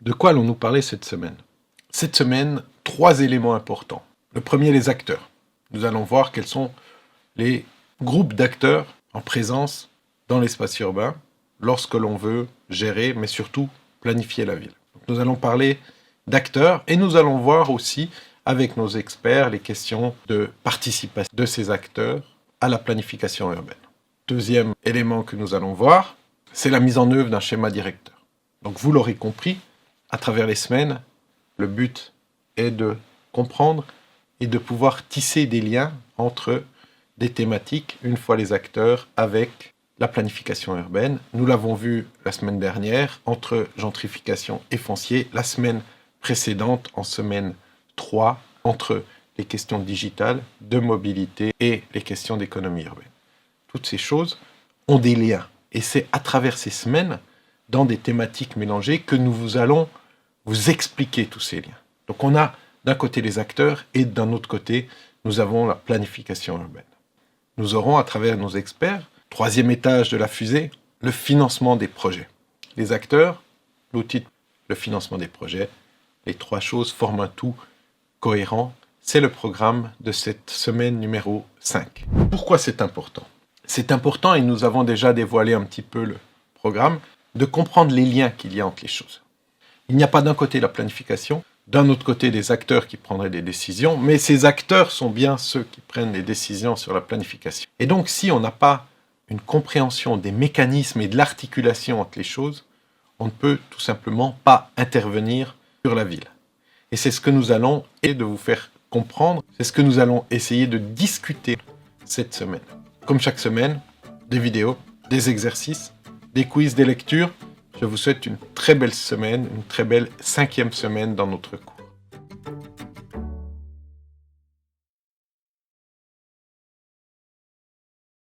De quoi allons-nous parler cette semaine? Cette semaine, 3 éléments importants. Le premier, les acteurs. Nous allons voir quels sont les groupes d'acteurs en présence dans l'espace urbain lorsque l'on veut gérer, mais surtout planifier la ville. Donc, nous allons parler d'acteurs et nous allons voir aussi avec nos experts les questions de participation de ces acteurs à la planification urbaine. Deuxième élément que nous allons voir, c'est la mise en œuvre d'un schéma directeur. Donc vous l'aurez compris, à travers les semaines, le but est de comprendre et de pouvoir tisser des liens entre des thématiques, une fois les acteurs, avec la planification urbaine. Nous l'avons vu la semaine dernière, entre gentrification et foncier, la semaine précédente, en semaine 3, entre les questions digitales, de mobilité et les questions d'économie urbaine. Toutes ces choses ont des liens. Et c'est à travers ces semaines, dans des thématiques mélangées, que nous allons vous expliquer tous ces liens. Donc on a d'un côté les acteurs et d'un autre côté, nous avons la planification urbaine. Nous aurons à travers nos experts, troisième étage de la fusée, le financement des projets. Les acteurs, l'outil, le financement des projets, les trois choses forment un tout cohérent. C'est le programme de cette semaine numéro 5. Pourquoi c'est important? C'est important, et nous avons déjà dévoilé un petit peu le programme, de comprendre les liens qu'il y a entre les choses. Il n'y a pas d'un côté la planification, d'un autre côté des acteurs qui prendraient des décisions, mais ces acteurs sont bien ceux qui prennent les décisions sur la planification. Et donc si on n'a pas une compréhension des mécanismes et de l'articulation entre les choses, on ne peut tout simplement pas intervenir sur la ville. Et c'est ce que nous allons essayer de vous faire comprendre, c'est ce que nous allons essayer de discuter cette semaine. Comme chaque semaine, des vidéos, des exercices, des quiz, des lectures. Je vous souhaite une très belle semaine, une très belle 5e semaine dans notre cours.